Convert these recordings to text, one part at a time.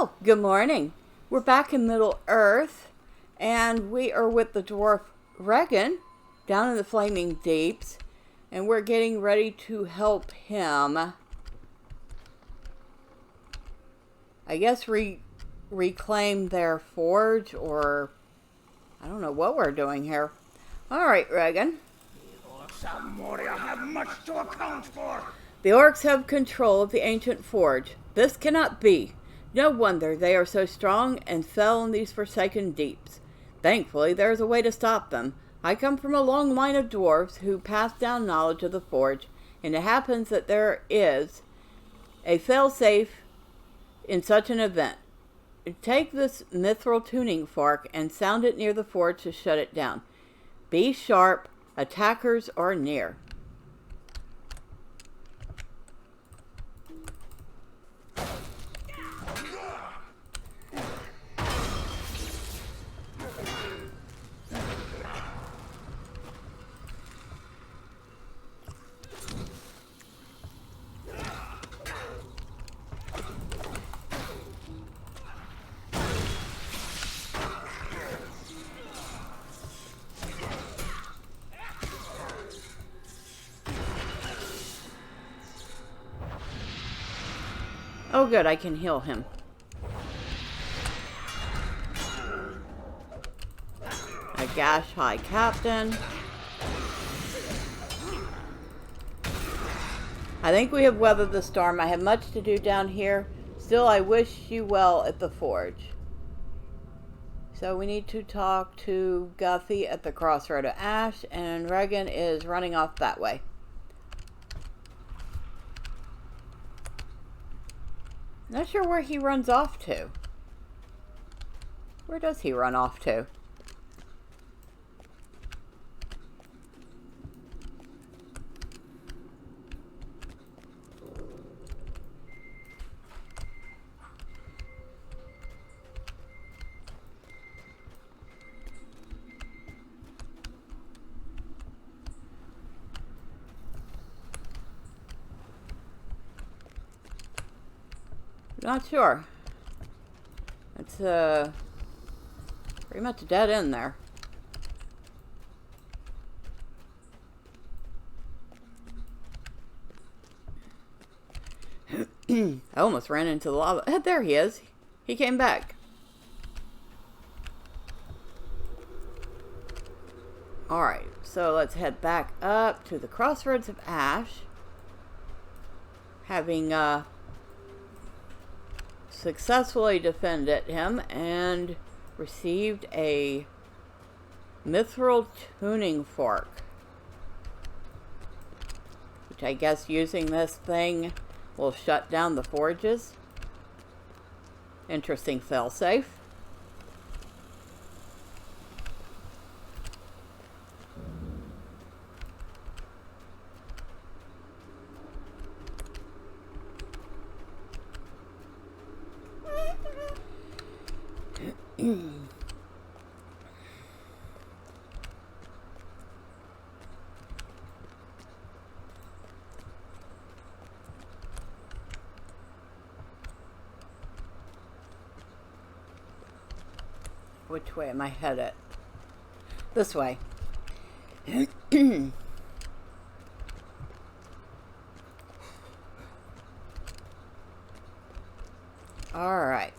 Well, good morning. We're back in Middle Earth, and we are with the dwarf Regan down in the Flaming Deeps, and we're getting ready to help him, I guess, reclaim their forge, or I don't know what we're doing here. All right, Regan. The orcs of Moria have much to account for. The orcs have control of the ancient forge. This cannot be. No wonder they are so strong and fell in these forsaken deeps. Thankfully, there is a way to stop them. I come from a long line of dwarves who passed down knowledge of the forge, and it happens that there is a fail-safe in such an event. Take this mithril tuning fork and sound it near the forge to shut it down. Be sharp. Attackers are near. Oh good, I can heal him. A Gash High Captain. I think we have weathered the storm. I have much to do down here. Still, I wish you well at the forge. So we need to talk to Guthie at the Crossroad of Ash, and Regan is running off that way. Not sure where he runs off to. Where does he run off to? Not sure. It's pretty much a dead end there. I almost ran into the lava. There he is. He came back. Alright, so let's head back up to the Crossroads of Ash. Having successfully defended him and received a mithril tuning fork, which I guess using this thing will shut down the forges. Interesting failsafe. Which way am I headed? This way. All right.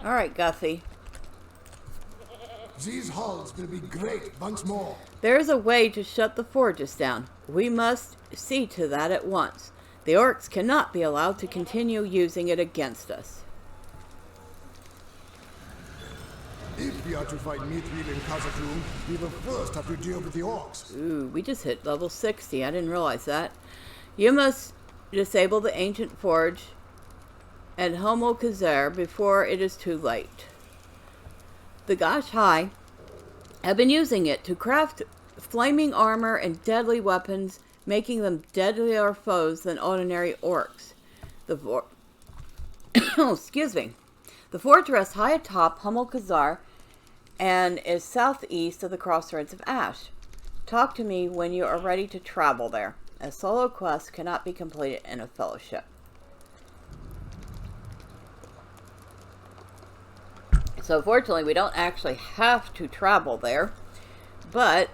All right, Guthie. These halls will be great once more. There is a way to shut the forges down. We must see to that at once. The orcs cannot be allowed to continue using it against us. If we are to fight Mithril and Khazad-dûm, we will first have to deal with the orcs. Ooh, we just hit level 60. I didn't realize that. You must disable the ancient forge at Homo Khazar before it is too late. The Gash High have been using it to craft flaming armor and deadly weapons, making them deadlier foes than ordinary orcs. Excuse me. The forge rests high atop Hummel Khazar and is southeast of the Crossroads of Ash. Talk to me when you are ready to travel there. A solo quest cannot be completed in a fellowship. So fortunately, we don't actually have to travel there, but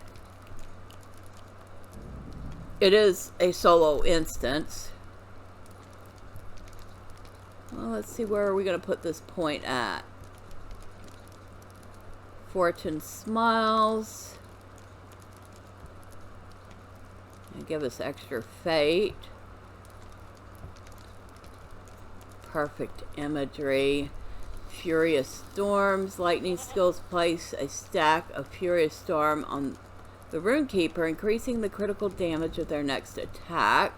it is a solo instance. Well, let's see, where are we going to put this point at? Fortune smiles. And give us extra fate. Perfect imagery. Furious storms. Lightning skills place a stack of Furious Storm on the Runekeeper, increasing the critical damage of their next attack.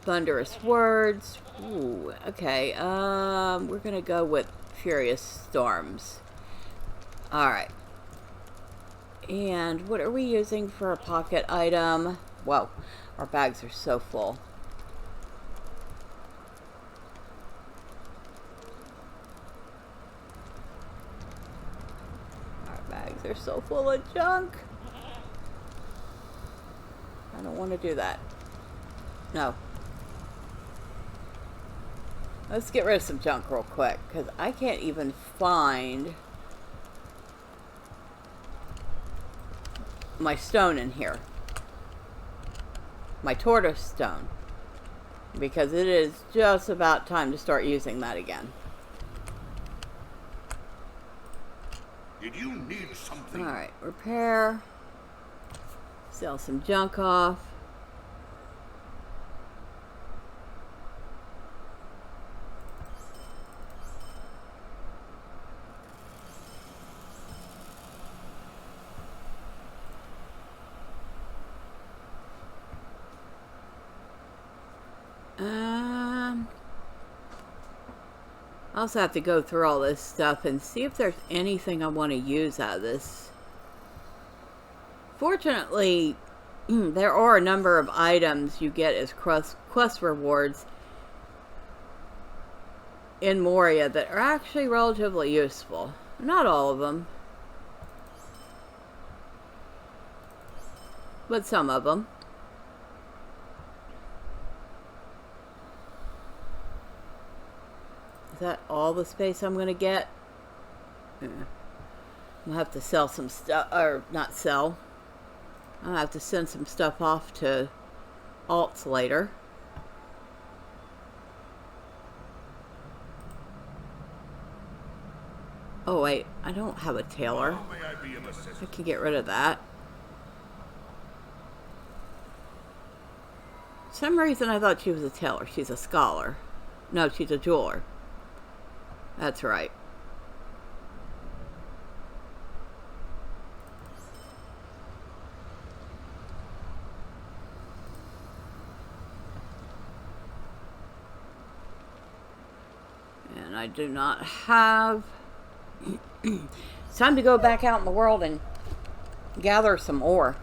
Thunderous words. Ooh, okay. We're gonna go with Furious Storms. Alright. And what are we using for a pocket item? Whoa, our bags are so full. Our bags are so full of junk. I don't want to do that. No. Let's get rid of some junk real quick, because I can't even find my stone in here. My tortoise stone. Because it is just about time to start using that again. Did you need something? Alright, repair. Sell some junk off. I also have to go through all this stuff and see if there's anything I want to use out of this. Fortunately, there are a number of items you get as quest rewards in Moria that are actually relatively useful. Not all of them, but some of them. Is that all the space I'm going to get? Yeah. I'll have to sell some stuff, or not sell. I'll have to send some stuff off to alts later. Oh wait, I don't have a tailor. I can get rid of that. For some reason I thought she was a tailor. She's a scholar. No, she's a jeweler. That's right. And I do not have... It's time to go back out in the world and gather some ore.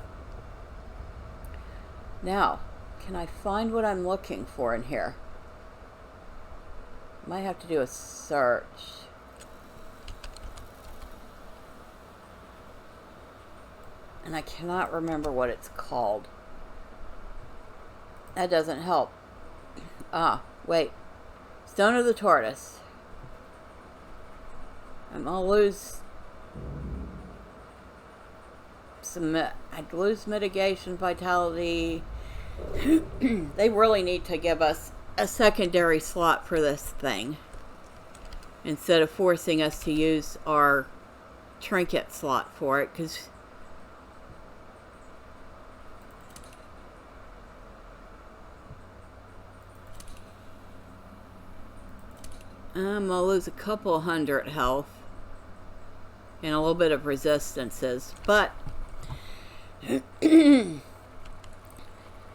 Now, can I find what I'm looking for in here? Might have to do a search. And I cannot remember what it's called. That doesn't help. Ah, wait. Stone of the Tortoise. I'm gonna lose some... I'd lose mitigation, vitality. They really need to give us a secondary slot for this thing instead of forcing us to use our trinket slot for it, because I'm gonna lose a couple hundred health and a little bit of resistances, but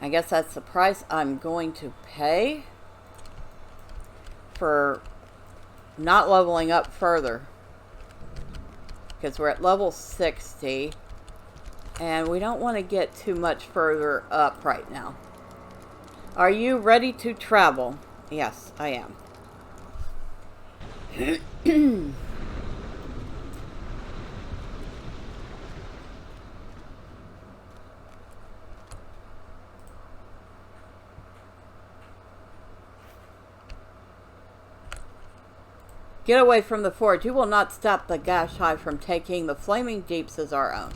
I guess that's the price I'm going to pay for not leveling up further. Because we're at level 60. And we don't want to get too much further up right now. Are you ready to travel? Yes, I am. Get away from the forge. You will not stop the Gash High from taking the flaming deeps as our own.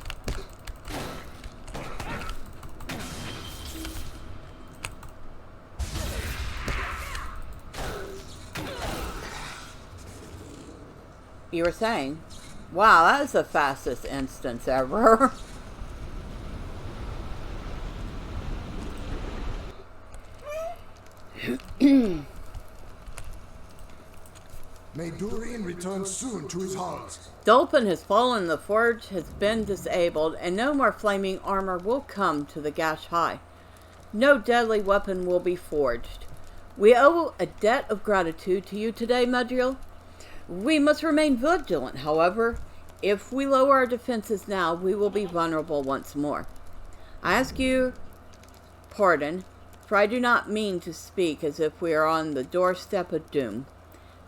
You were saying? Wow, that is the fastest instance ever. May Durian return soon to his halls. Dolphin has fallen, the forge has been disabled, and no more flaming armor will come to the Gash High. No deadly weapon will be forged. We owe a debt of gratitude to you today, Madriel. We must remain vigilant, however. If we lower our defenses now, we will be vulnerable once more. I ask you pardon, for I do not mean to speak as if we are on the doorstep of doom.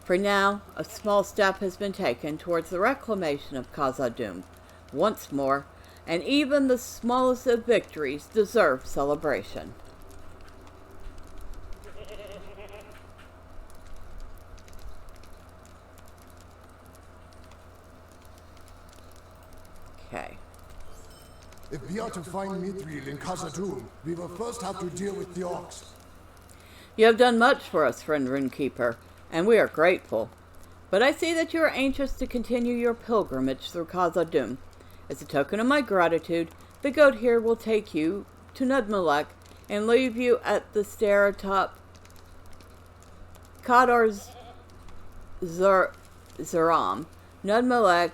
For now, a small step has been taken towards the reclamation of Khazad-dûm once more, and even the smallest of victories deserve celebration. Okay. If we are to find Mithril in Khazad-dûm, we will first have to deal with the orcs. You have done much for us, friend Runekeeper, and we are grateful. But I see that you are anxious to continue your pilgrimage through Khazad-dûm. As a token of my gratitude, the goat here will take you to Nudmalek and leave you at the stair atop Kadar's Zeram. Nudmalek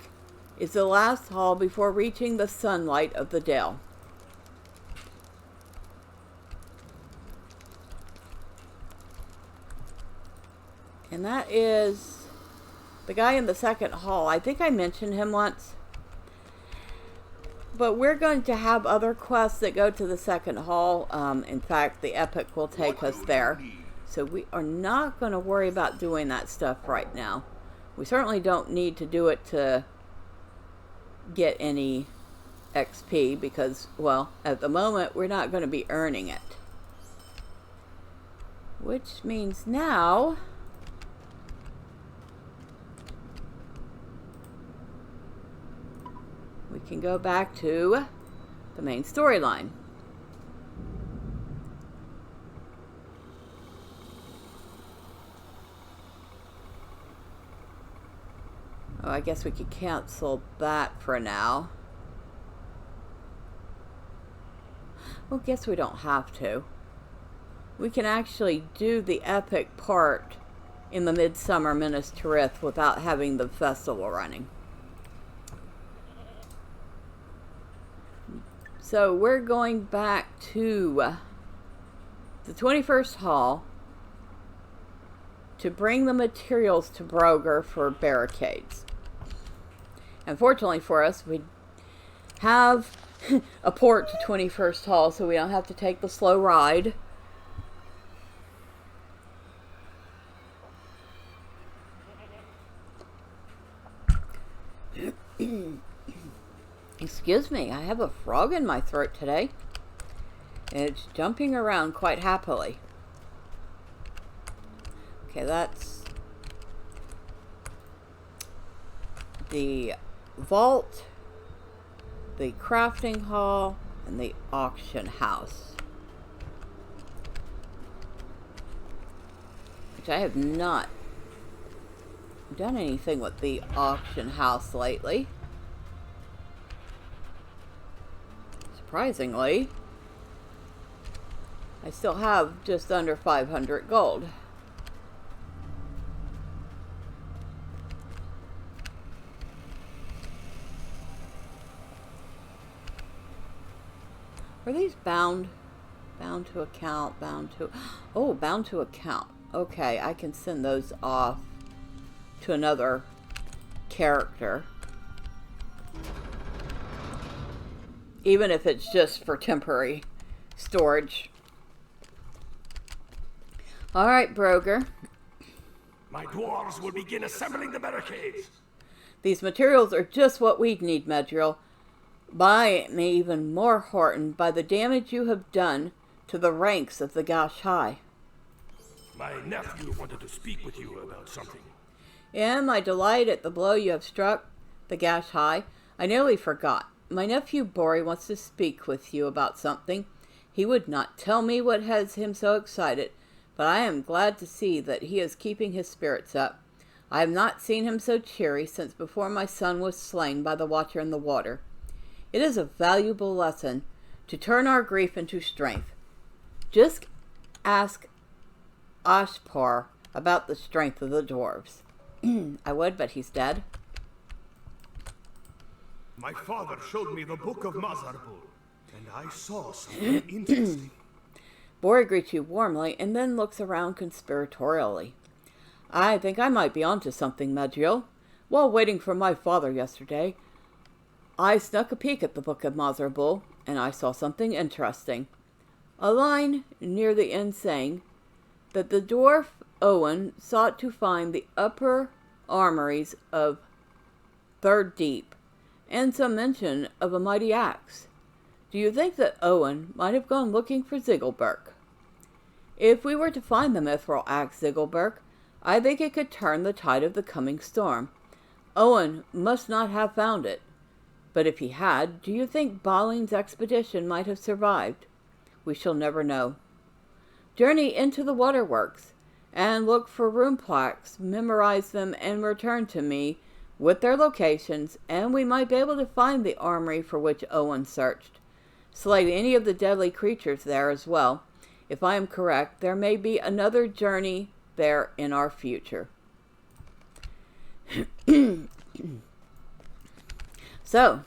is the last hall before reaching the sunlight of the dale. And that is the guy in the second hall. I think I mentioned him once. But we're going to have other quests that go to the second hall. In fact, the epic will take us there. So we are not going to worry about doing that stuff right now. We certainly don't need to do it to get any XP because, well, at the moment, we're not going to be earning it. Which means now we can go back to the main storyline. Oh, I guess we could cancel that for now. Well, guess we don't have to. We can actually do the epic part in the Midsummer Minas Tirith without having the festival running. So we're going back to the 21st Hall to bring the materials to Broger for barricades. Unfortunately for us, we have a port to 21st Hall, so we don't have to take the slow ride. Excuse me, I have a frog in my throat today. And it's jumping around quite happily. Okay, that's the vault, the crafting hall, and the auction house. Which I have not done anything with the auction house lately. Surprisingly, I still have just under 500 gold. Are these bound? Bound to account, bound to... Oh, bound to account. Okay, I can send those off to another character. Even if it's just for temporary storage. Alright, Broger. My dwarves will begin assembling the barricades. These materials are just what we need, Medriel. I am even more heartened by the damage you have done to the ranks of the Gash High. My nephew wanted to speak with you about something. In my delight at the blow you have struck, the gash high, I nearly forgot. My nephew Bori wants to speak with you about something. He would not tell me what has him so excited, but I am glad to see that he is keeping his spirits up. I have not seen him so cheery since before my son was slain by the Watcher in the water. It is a valuable lesson to turn our grief into strength. Just ask Ashpar about the strength of the dwarves. I would, but he's dead. My father showed me the Book of Mazarbul, and I saw something interesting. Bori greets you warmly and then looks around conspiratorially. I think I might be onto something, Medriel. While waiting for my father yesterday, I snuck a peek at the Book of Mazarbul, and I saw something interesting. A line near the end saying that the dwarf Owen sought to find the upper armories of Third Deep, and some mention of a mighty axe. Do you think that Owen might have gone looking for Ziggelberg? If we were to find the mithril axe Ziggelberg, I think it could turn the tide of the coming storm. Owen must not have found it. But if he had, do you think Balin's expedition might have survived? We shall never know. Journey into the Waterworks, and look for room plaques, memorize them, and return to me with their locations, and we might be able to find the armory for which Owen searched. Slay any of the deadly creatures there as well. If I am correct, there may be another journey there in our future. So,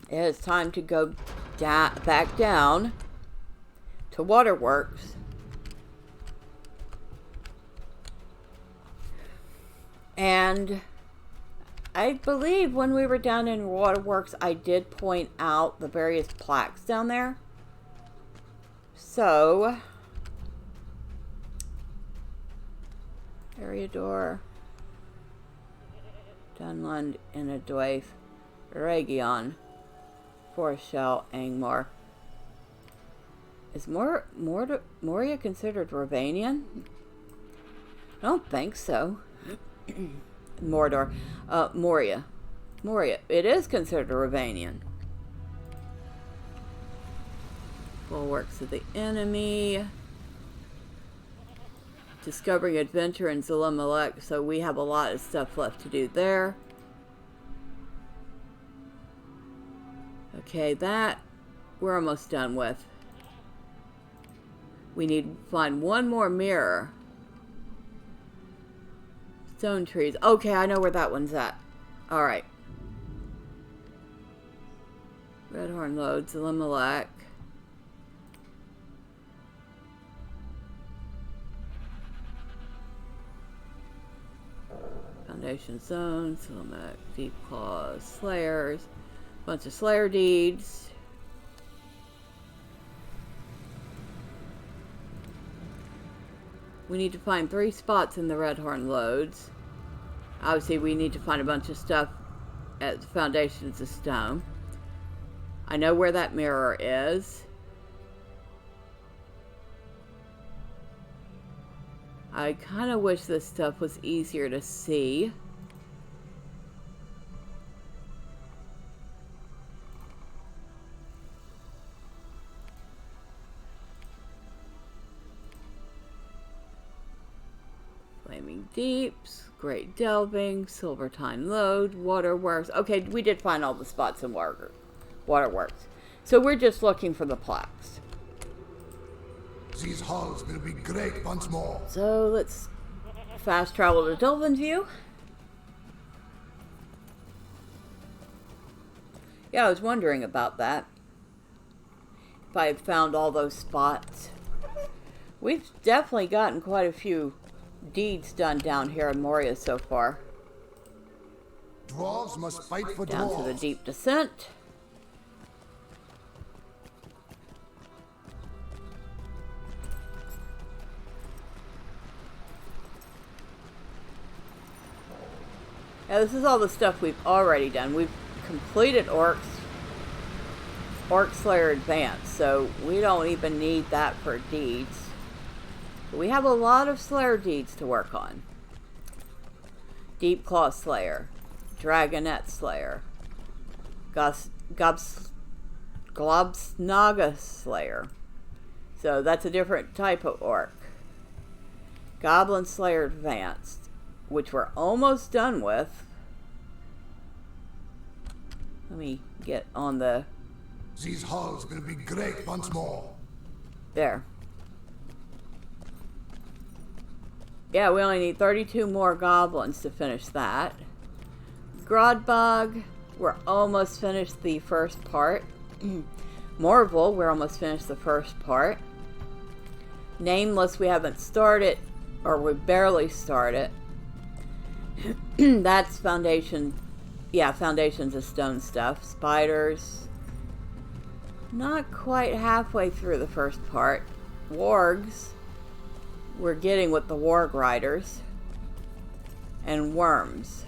it is time to go back down to Waterworks. And I believe when we were down in Waterworks, I did point out the various plaques down there. So, Eriador, Dunlund, Inadwaith, Region, Foreshell, Angmar. Is Moria considered Ravanian? I don't think so. Mordor. Moria. Moria. It is considered a Ravanian. Bulwarks of the enemy. Discovering adventure in Zulamalek. So we have a lot of stuff left to do there. Okay, that we're almost done with. We need to find one more mirror. Stone trees. Okay, I know where that one's at. Alright. Redhorn Lode, Zulamalek. Foundation Zone, Zulamalek, Deep Claws, Slayers. Bunch of Slayer deeds. We need to find 3 spots in the Redhorn Lodes. Obviously, we need to find a bunch of stuff at the Foundations of Stone. I know where that mirror is. I kind of wish this stuff was easier to see. Flaming Deeps, Great Delving, Silvertine Lode, Waterworks. Okay, we did find all the spots in Waterworks. So we're just looking for the plaques. These halls will be great once more. So let's fast travel to Delvin View. Yeah, I was wondering about that. If I had found all those spots. We've definitely gotten quite a few deeds done down here in Moria so far. Dwarves must fight for Down dwarves. to the deep descent. Yeah, this is all the stuff we've already done. We've completed Orc Slayer Advance, so we don't even need that for deeds. But we have a lot of Slayer deeds to work on. Deep Claw Slayer, Dragonette Slayer, Globsnaga Slayer. So that's a different type of orc. Goblin Slayer Advanced, which we're almost done with. Let me get on the... These halls will be great once more. There. Yeah, we only need 32 more goblins to finish that. Grodbog, we're almost finished the first part. Morville, we're almost finished the first part. Nameless, we haven't started, or we barely started. That's foundation. Yeah, foundations of stone stuff. Spiders. Not quite halfway through the first part. Wargs. We're getting with the Warg Riders. And worms.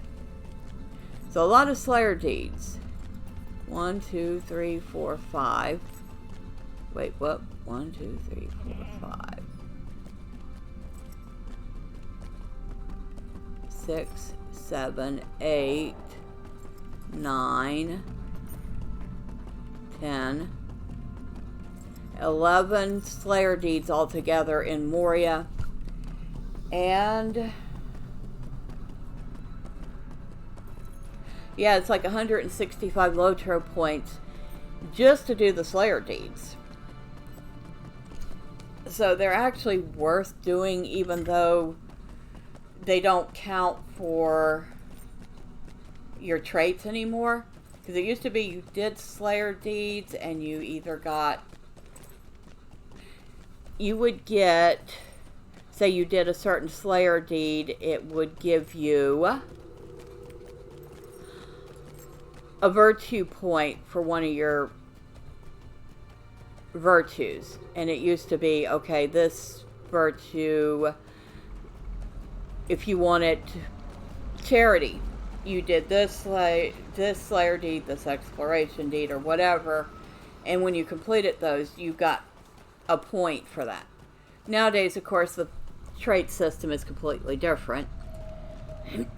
So a lot of Slayer deeds. 1, 2, 3, 4, 5. Wait, what? 1, 2, 3, 4, 5. 6, 7, 8, 9, 10, 11 Slayer deeds altogether in Moria, and yeah, it's like 165 LOTRO points just to do the Slayer deeds. So they're actually worth doing, even though they don't count for your traits anymore. Because it used to be you did Slayer deeds and you either got... You would get... Say you did a certain Slayer deed, it would give you a virtue point for one of your virtues. And it used to be, okay, this virtue, if you wanted charity, you did this Slayer deed, this exploration deed, or whatever, and when you completed those, you got a point for that. Nowadays, of course, the trait system is completely different.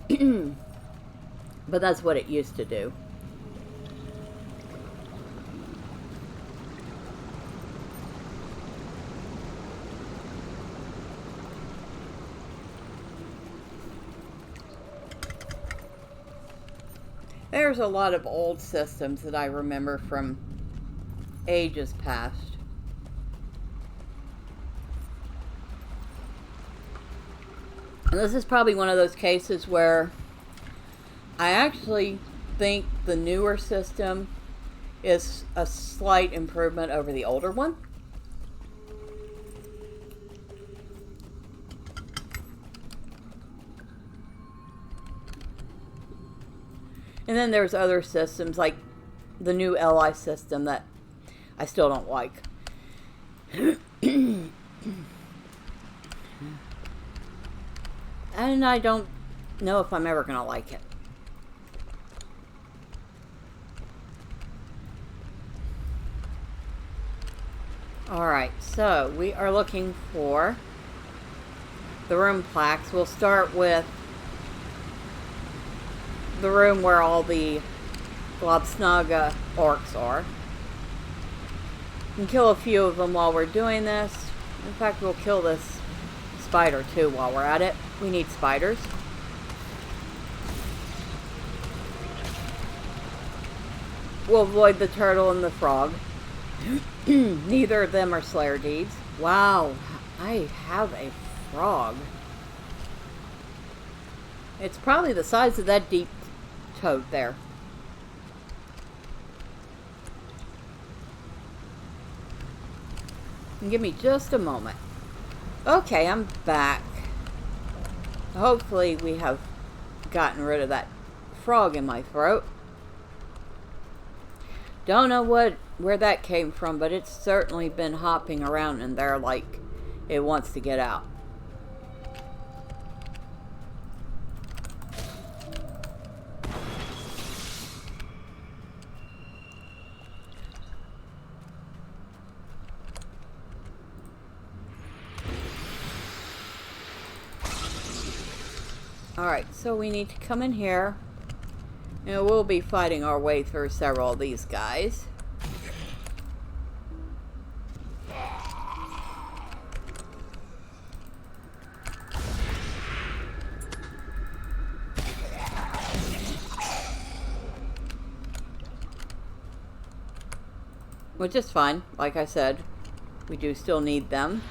But that's what it used to do. There's a lot of old systems that I remember from ages past. And this is probably one of those cases where I actually think the newer system is a slight improvement over the older one. And then there's other systems like the new LI system that I still don't like. And I don't know if I'm ever going to like it. Alright, so we are looking for the room plaques. We'll start with the room where all the Globsnaga orcs are. And kill a few of them while we're doing this. In fact, we'll kill this spider too while we're at it. We need spiders. We'll avoid the turtle and the frog. Neither of them are Slayer deeds. Wow, I have a frog. It's probably the size of that deep toad there. And give me just a moment. Okay, I'm back. Hopefully we have gotten rid of that frog in my throat. Don't know where that came from, but it's certainly been hopping around in there like it wants to get out. Alright, so we need to come in here. And we'll be fighting our way through several of these guys. Which is fine. Like I said, we do still need them.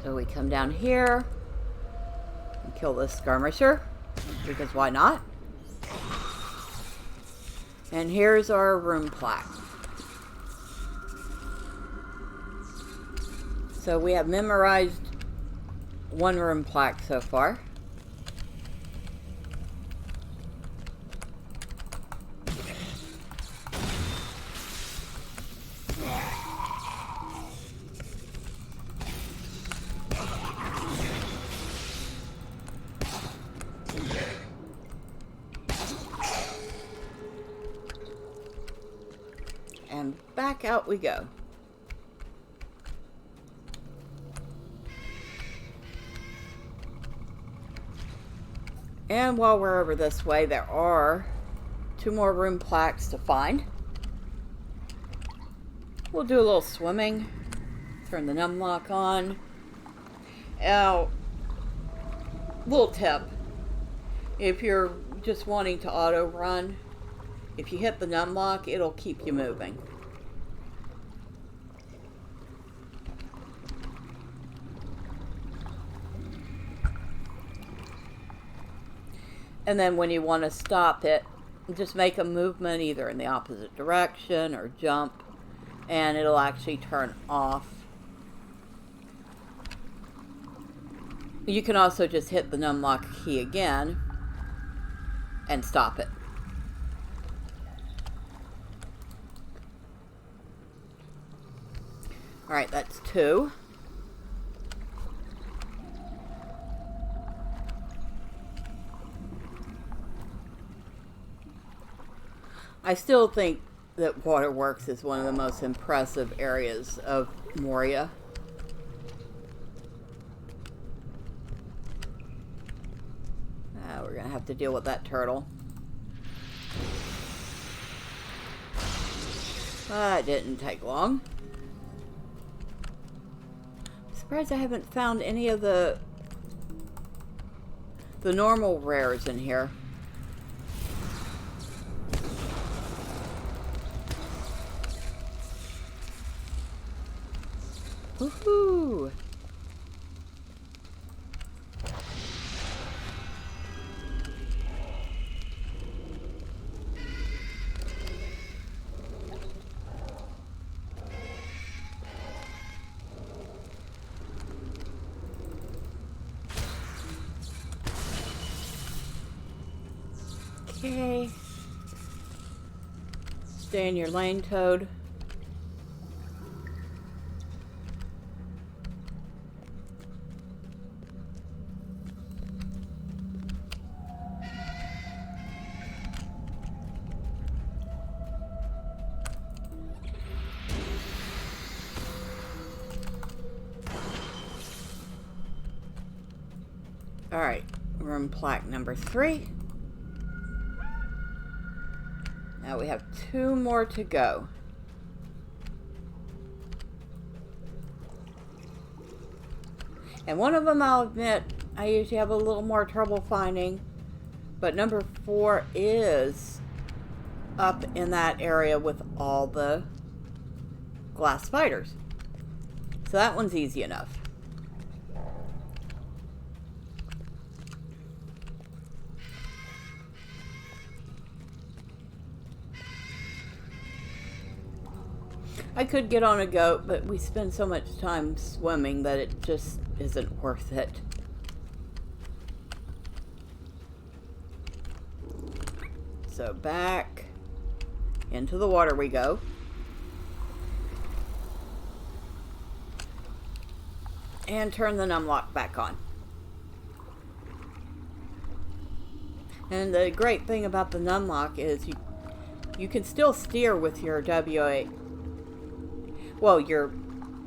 So we come down here and kill this skirmisher, because why not? And here's our room plaque. So we have memorized one room plaque so far. And back out we go. And while we're over this way, there are 2 more room plaques to find. We'll do a little swimming. Turn the numlock on. Now, little tip. If you're just wanting to auto run, if you hit the numlock, it'll keep you moving. And then when you want to stop it, just make a movement either in the opposite direction or jump, and it'll actually turn off. You can also just hit the numlock key again and stop it. Alright, that's 2. I still think that Waterworks is one of the most impressive areas of Moria. We're going to have to deal with that turtle. That didn't take long. I'm surprised I haven't found any of the normal rares in here. Woohoo! Okay. Stay in your lane, Toad. Alright, room plaque number 3. Now we have 2 more to go. And one of them, I'll admit, I usually have a little more trouble finding. But number 4 is up in that area with all the glass spiders. So that one's easy enough. I could get on a goat, but we spend so much time swimming that it just isn't worth it. So back into the water we go. And turn the numlock back on. And the great thing about the numlock is you can still steer with your your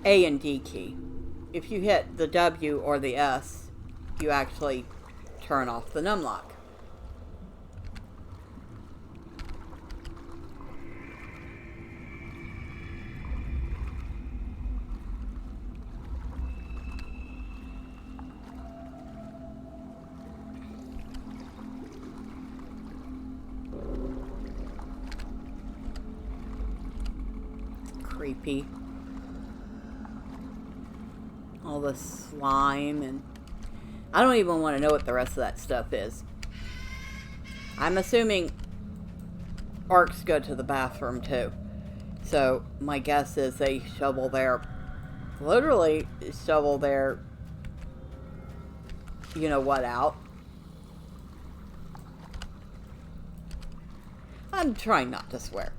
A and D key. If you hit the W or the S, you actually turn off the numlock. Creepy. All the slime, and I don't even want to know what the rest of that stuff is. I'm assuming orcs go to the bathroom too. So my guess is they literally shovel their you know what out. I'm trying not to swear.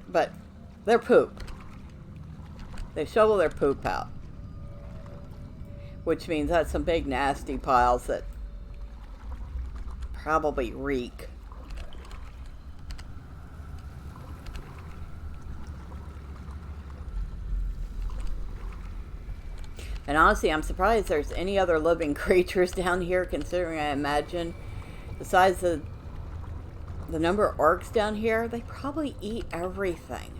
But their poop. They shovel their poop out. Which means that's some big nasty piles that probably reek. And honestly, I'm surprised there's any other living creatures down here, considering I imagine besides the number of orcs down here, they probably eat everything.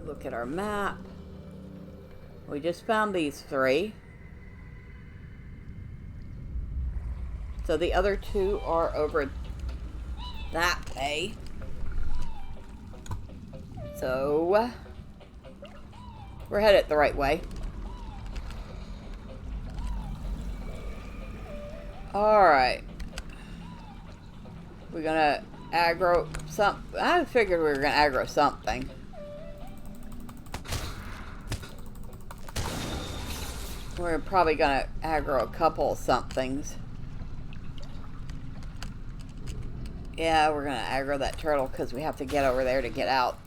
Look at our map. We just found these 3. So the other 2 are over that way. So we're headed the right way. Alright. We're gonna aggro something. I figured we were gonna aggro something. We're probably gonna aggro a couple somethings. Yeah, we're gonna aggro that turtle because we have to get over there to get out.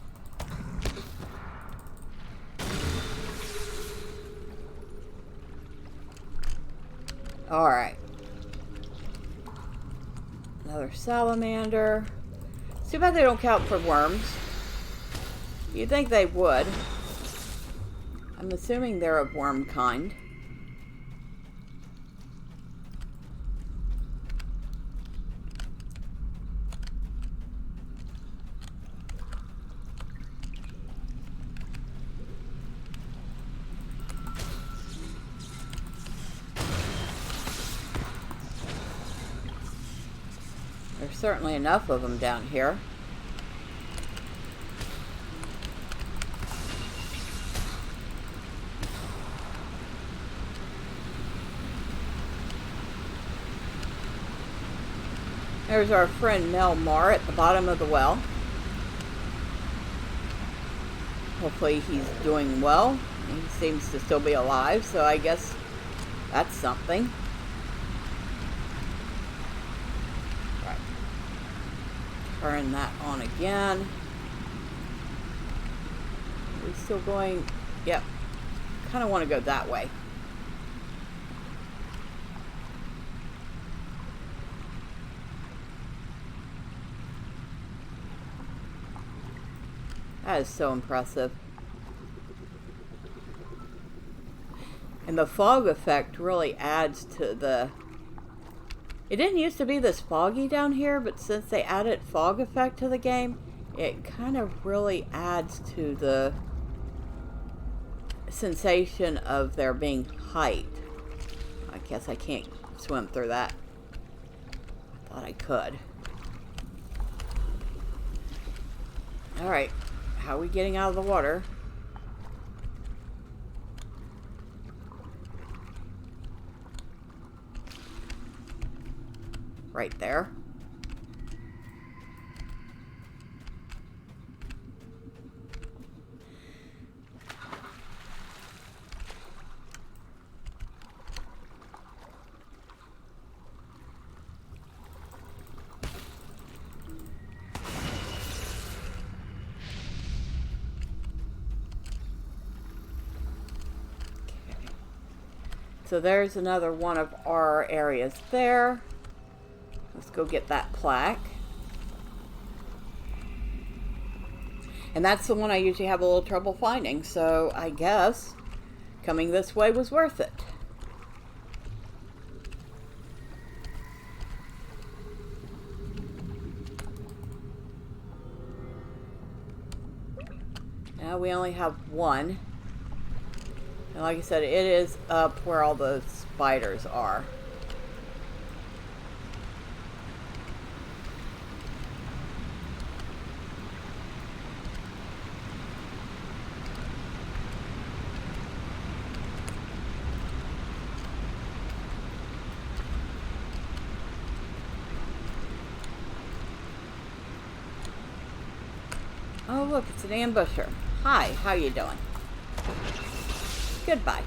Alright. Another salamander. It's too bad they don't count for worms. You'd think they would. I'm assuming they're of worm kind. There's certainly enough of them down here. There's our friend Mel Mar at the bottom of the well. Hopefully he's doing well. He seems to still be alive, so I guess that's something. Right. Turn that on again. Are we still going? Yep. Kind of want to go that way. That is so impressive. And the fog effect really adds to the... It didn't used to be this foggy down here, but since they added fog effect to the game, it kind of really adds to the sensation of there being height. I guess I can't swim through that. I thought I could. Alright. How are we getting out of the water? Right there. So there's another one of our areas there. Let's go get that plaque. And that's the one I usually have a little trouble finding, so I guess coming this way was worth it. Now we only have one. And like I said, it is up where all the spiders are. Oh, look, it's an ambusher. Hi, how you doing? Goodbye.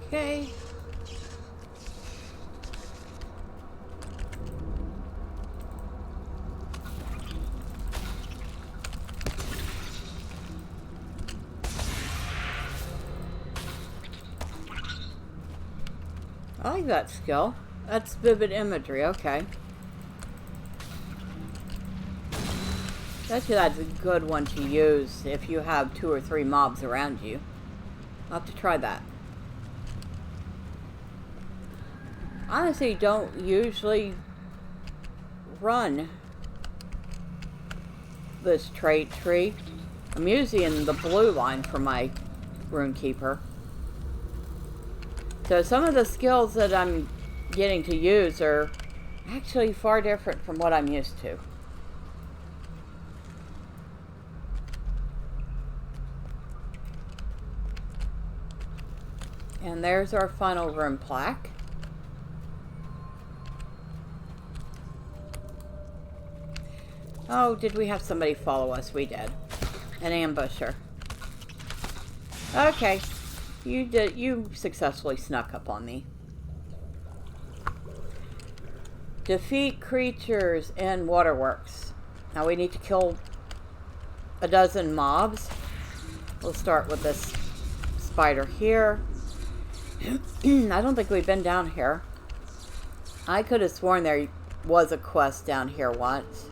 Okay. I like that skill. That's vivid imagery, okay. Actually, that's a good one to use if you have 2 or 3 mobs around you. I'll have to try that. Honestly, don't usually run this trait tree. I'm using the blue line for my runekeeper. So some of the skills that I'm getting to use are actually far different from what I'm used to. And there's our final rune plaque. Oh, did we have somebody follow us? We did. An ambusher. Okay. You successfully snuck up on me. Defeat creatures in Waterworks. Now we need to kill a dozen mobs. We'll start with this spider here. I don't think we've been down here. I could have sworn there was a quest down here once.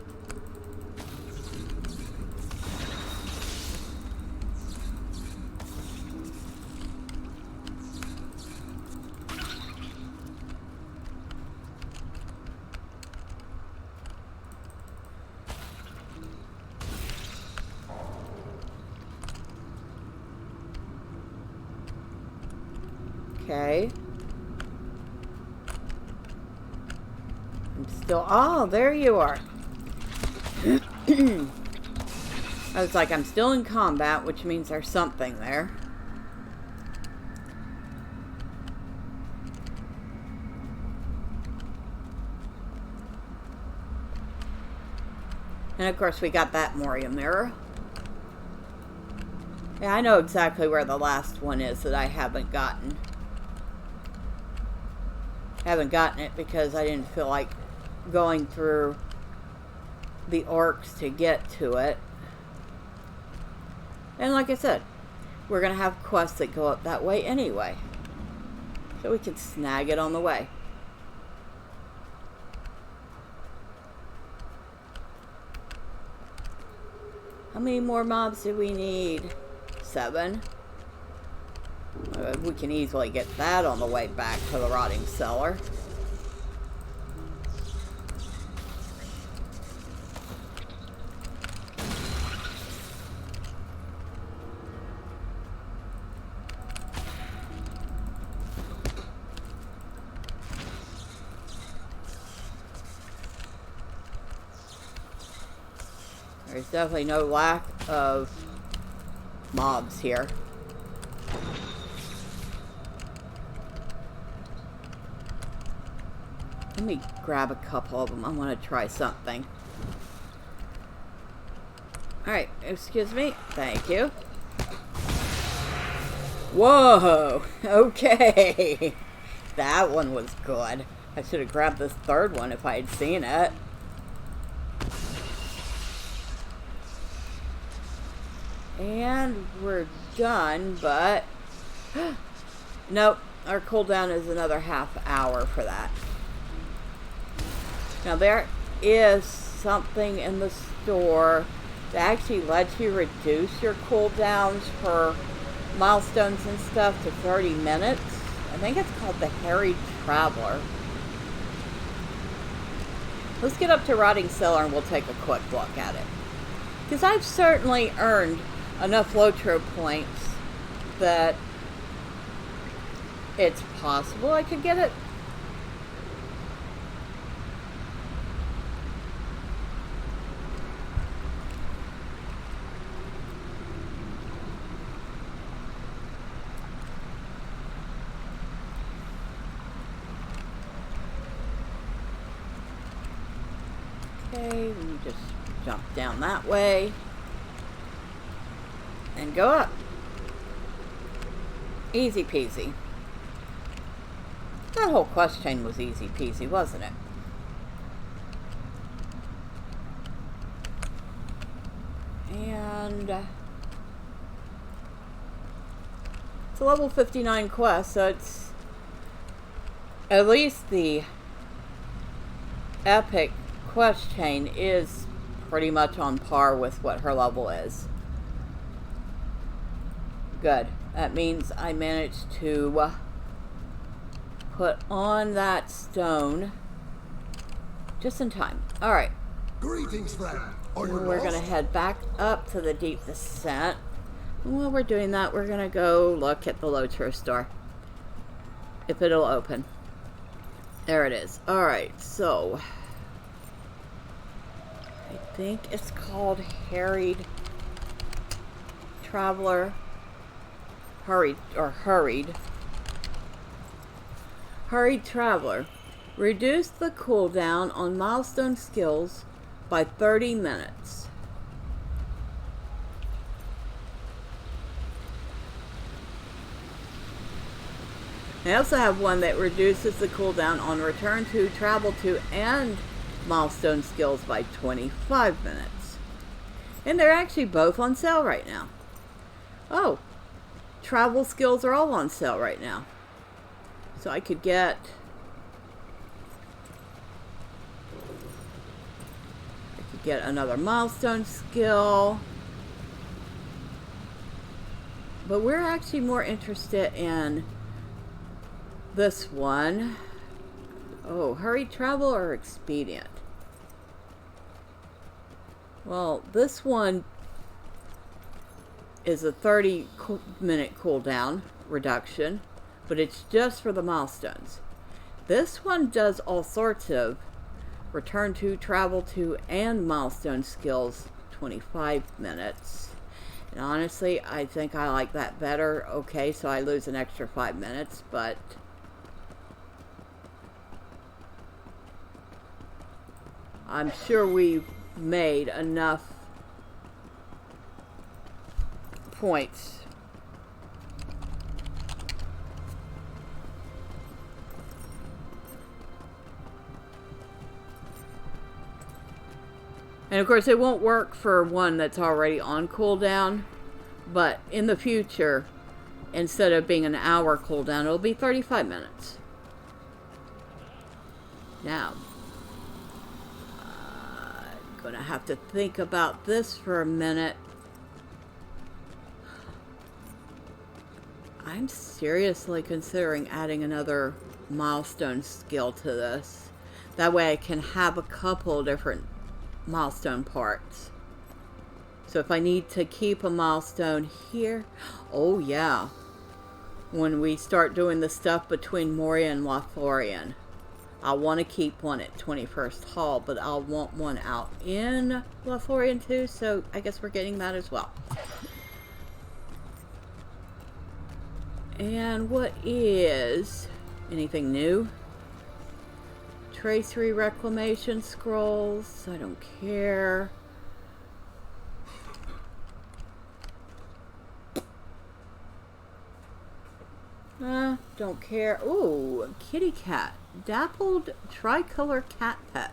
Okay. I'm still... Oh, there you are. I was like, I'm still in combat, which means there's something there. And of course we got that Moria mirror. Yeah, I know exactly where the last one is that I haven't gotten. I haven't gotten it because I didn't feel like going through the orcs to get to it. And like I said, we're going to have quests that go up that way anyway. So we can snag it on the way. How many more mobs do we need? 7. We can easily get that on the way back to the rotting cellar. There's definitely no lack of mobs here. Let me grab a couple of them. I want to try something. Alright, excuse me. Thank you. Whoa! Okay! That one was good. I should have grabbed this third one if I had seen it. And we're done, but... Nope, our cooldown is another half hour for that. Now there is something in the store that actually lets you reduce your cooldowns for milestones and stuff to 30 minutes. I think it's called the Harried Traveler. Let's get up to Rotting Cellar and we'll take a quick look at it. Because I've certainly earned enough LOTRO points that it's possible I could get it. Okay, let me just jump down that way and go up. Easy peasy. That whole quest chain was easy peasy, wasn't it? And it's a level 59 quest, so it's at least the epic quest chain is pretty much on par with what her level is. Good. That means I managed to put on that stone just in time. Alright. Greetings, friend. Are you We're going to head back up to the deep descent. And while we're doing that, we're going to go look at the LOTRO store. If it'll open. There it is. Alright, so I think it's called Harried Traveler. Hurried Traveler. Reduce the cooldown on milestone skills by 30 minutes. They also have one that reduces the cooldown on return to, travel to, and milestone skills by 25 minutes. And they're actually both on sale right now. Oh, travel skills are all on sale right now. So I could get another milestone skill. But we're actually more interested in this one. Oh, hurry travel or expedient? Well, this one is a 30-minute cooldown reduction, but it's just for the milestones. This one does all sorts of return to, travel to, and milestone skills, 25 minutes. And honestly, I think I like that better. Okay, so I lose an extra 5 minutes, but I'm sure we've made enough points. And of course it won't work for one that's already on cooldown, but in the future, instead of being an hour cooldown, it'll be 35 minutes. Now, I'm gonna have to think about this for a minute. I'm seriously considering adding another milestone skill to this. That way I can have a couple different milestone parts. So if I need to keep a milestone here, oh yeah, when we start doing the stuff between Moria and Lothlorien, I'll want to keep one at 21st Hall, but I'll want one out in Lothlorien too, so I guess we're getting that as well. And what is anything new? Tracery reclamation scrolls. I don't care. Don't care. Ooh, kitty cat. Dappled tricolor cat pet.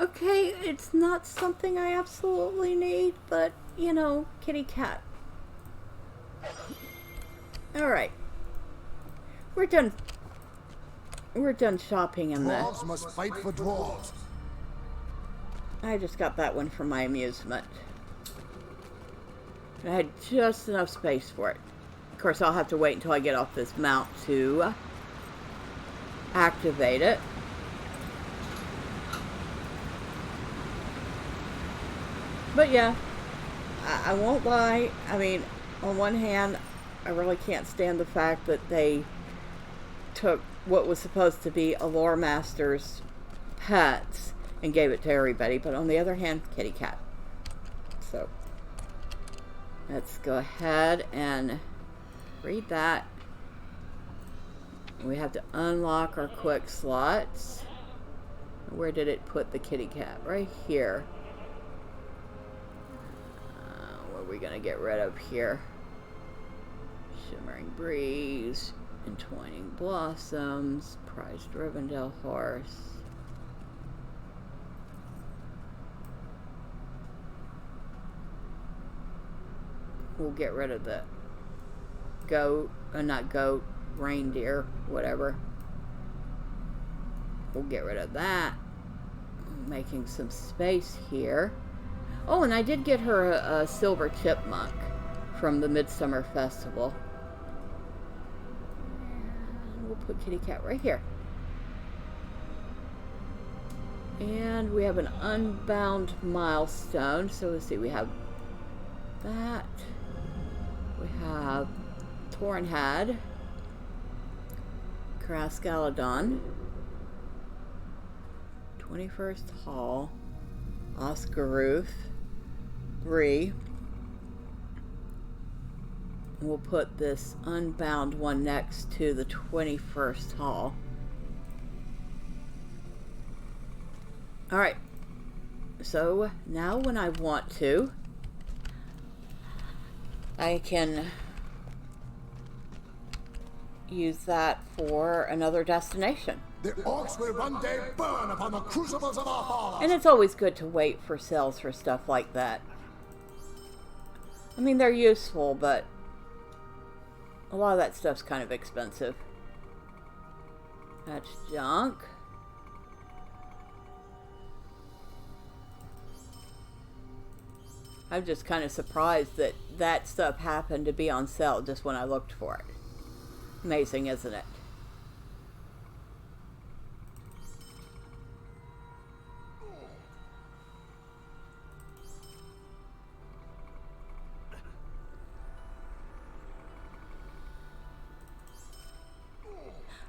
Okay, it's not something I absolutely need, but, you know, kitty cat. Alright. We're done shopping in this. Dwarves must fight for dwarves. I just got that one for my amusement. I had just enough space for it. Of course, I'll have to wait until I get off this mount to activate it. But yeah, I won't lie. I mean, on one hand, I really can't stand the fact that they took what was supposed to be a lore master's pets and gave it to everybody. But on the other hand, kitty cat. So, let's go ahead and read that. We have to unlock our quick slots. Where did it put the kitty cat? Right here. What are we going to get rid of here? Shimmering Breeze, Entwining Blossoms, Prized Rivendell Horse. We'll get rid of the goat, not goat, reindeer, whatever. We'll get rid of that. Making some space here. Oh, and I did get her a silver chipmunk from the Midsummer Festival. And we'll put kitty cat right here. And we have an unbound milestone. So let's see, we have that. We have Tornhad, Krasgaladon, 21st Hall, Oscaruth, Bree. We'll put this unbound one next to the 21st Hall. Alright, so now when I want to, I can use that for another destination. The orcs will one day burn upon the crucibles of our hearts. And it's always good to wait for sales for stuff like that. I mean, they're useful, but a lot of that stuff's kind of expensive. That's junk. I'm just kind of surprised that that stuff happened to be on sale just when I looked for it. Amazing, isn't it?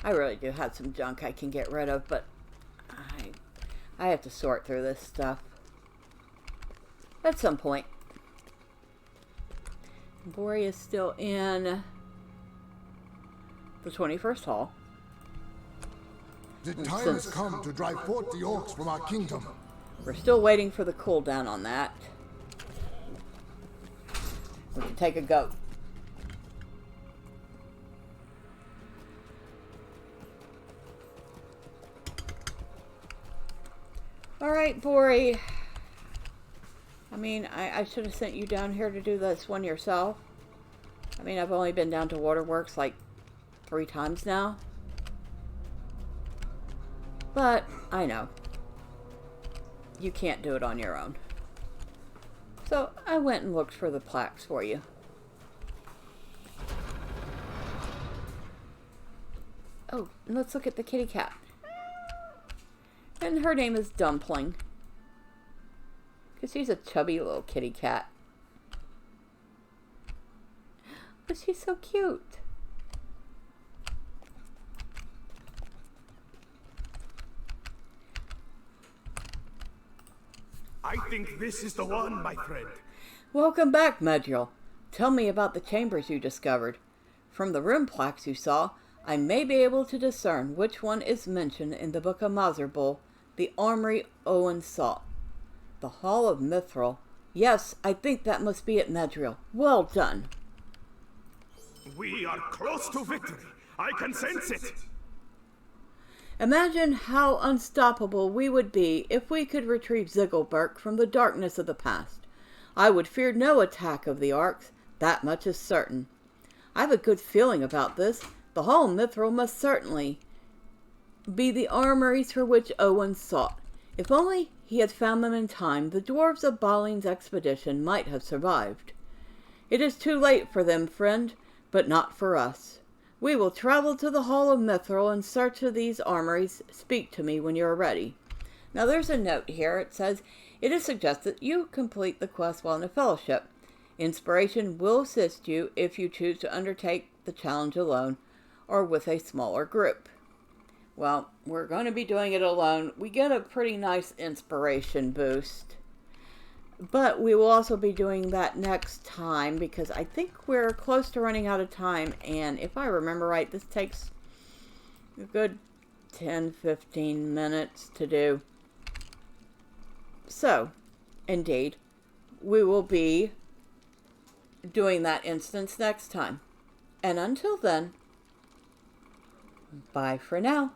I really do have some junk I can get rid of, but I have to sort through this stuff at some point. Moria is still in the 21st Hall. The time has come to drive forth the orcs from our kingdom. We're still waiting for the cooldown on that. We can take a goat. Alright, Bori. I mean, I should have sent you down here to do this one yourself. I mean, I've only been down to Waterworks like 3 times now. But, I know. You can't do it on your own. So, I went and looked for the plaques for you. Oh, and let's look at the kitty cat. And her name is Dumpling. Because she's a chubby little kitty cat. But she's so cute. I think this is the one, my friend. Welcome back, Medriel. Tell me about the chambers you discovered. From the room plaques you saw, I may be able to discern which one is mentioned in the Book of Mazarbul, the Armory Owen sought. The Hall of Mithril. Yes, I think that must be at Medriel. Well done. We are close to victory. I can sense it. Imagine how unstoppable we would be if we could retrieve Ziggelberg from the darkness of the past. I would fear no attack of the Arks. That much is certain. I have a good feeling about this. The Hall of Mithril must certainly be the armories for which Owen sought. If only he had found them in time, the dwarves of Balin's expedition might have survived. It is too late for them, friend, but not for us. We will travel to the Hall of Mithril in search of these armories. Speak to me when you are ready. Now there's a note here. It says, it is suggested you complete the quest while in the fellowship. Inspiration will assist you if you choose to undertake the challenge alone or with a smaller group. Well, we're going to be doing it alone. We get a pretty nice inspiration boost. But we will also be doing that next time because I think we're close to running out of time. And if I remember right, this takes a good 10-15 minutes to do. So, indeed, we will be doing that instance next time. And until then, bye for now.